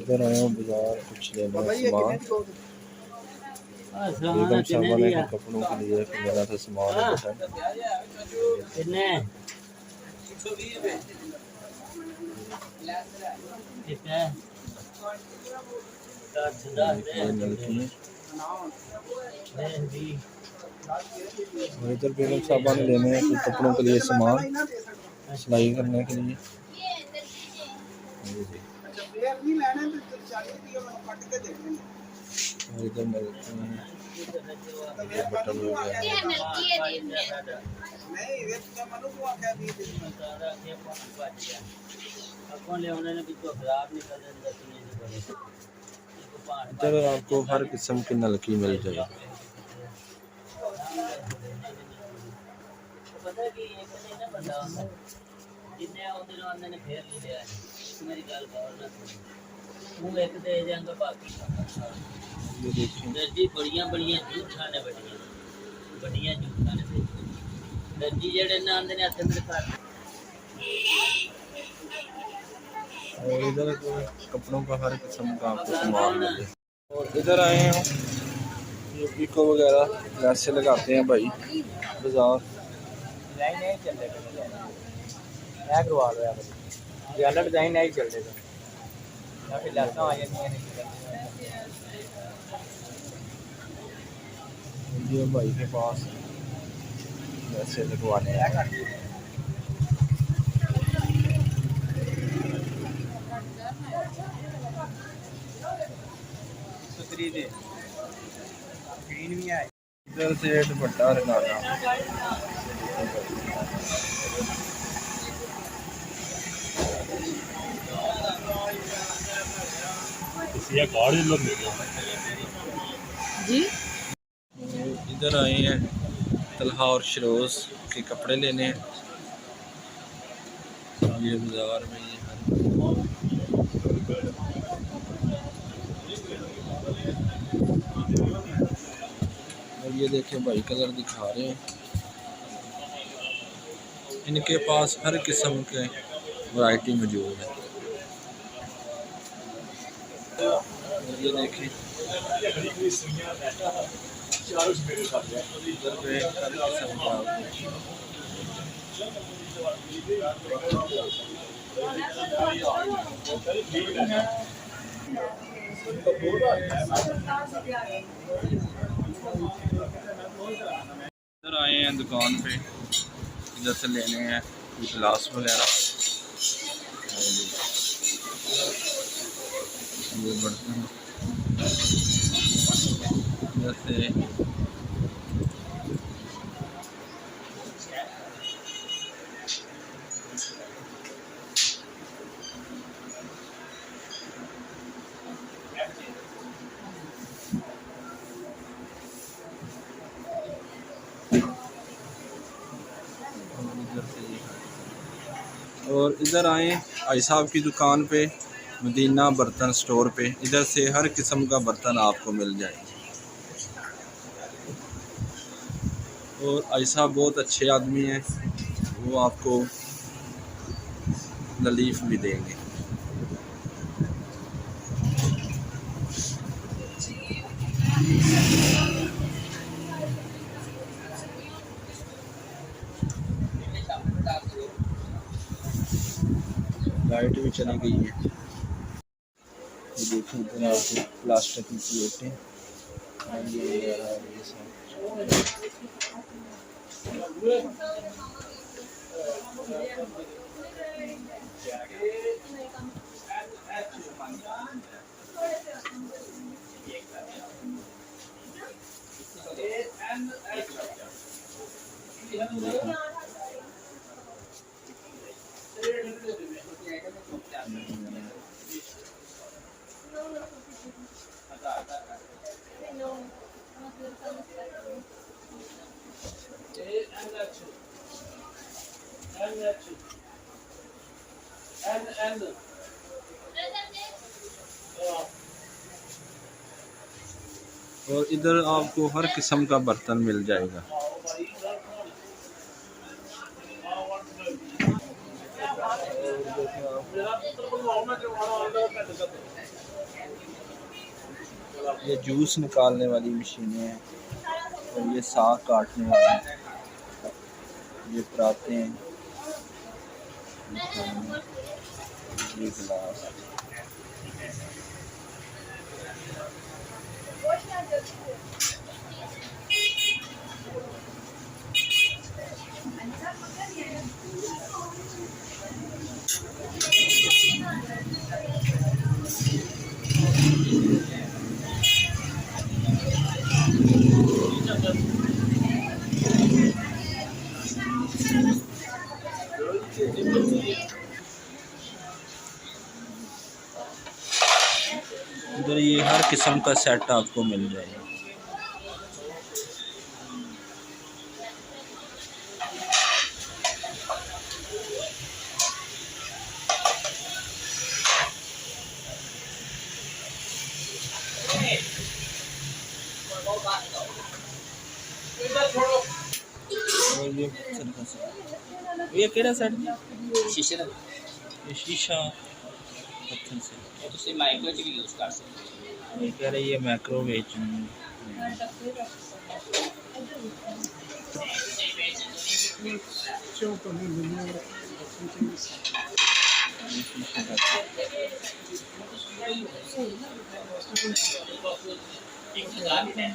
इधर आया हूँ बाजार कुछ लेना सामान। बेगम साहबा ने कपड़ों के लिए लेना था सामान। इधर बेगम साहबा ने लेने हैं कुछ कपड़ों के लिए सामान सिलाई करने के लिए। इधर मिलते हैं बटन इधर आपको हर किस्म की नलकी मिल जाएगी। और इधर कपड़ों का हर किस्म का आपको सामान मिले। और इधर आए हैं ये पिको वगैरह वैसे लगाते हैं भाई बाजार। डिजाइन नहीं चल रहा ये भाई के पास वैसे लगवाने हैं। इधर से दुपट्टा लगाना जी। इधर आए हैं तलहा और शरोज के कपड़े लेने हैं। ये बाजार में ये और ये देखें भाई कलर दिखा रहे हैं। इनके पास हर किस्म के वैरायटी मौजूद है। ये देखें इधर आए हैं दुकान पे। इधर से लेने हैं गिलास वगैरह। ये बढ़ते हैं इधर से और इधर आए आई साहब की दुकान पे मदीना बर्तन स्टोर पे। इधर से हर किस्म का बर्तन आपको मिल जाएगा। और आई साहब बहुत अच्छे आदमी हैं, वो आपको ललीफ भी देंगे। लाइट भी चली गई है। ये देखिए इधर आपको प्लास्टिक की प्लेटें ये सब। और इधर आपको हर किस्म का बर्तन मिल जाएगा। ये जूस निकालने वाली मशीनें हैं और ये साग काटने वाली, ये पराते हैं, ये गिलास। इधर ये हर किस्म का सेट आपको मिल जाएगा। और ये पत्थर का सेट, ये केड़ा सेट शीशे का ये शीशा पत्थर से। ये ਤੁਸੀਂ ਮਾਈक्रो च भी यूज कर सकते हो। ये कह रही है माइक्रोवेव एक हजार है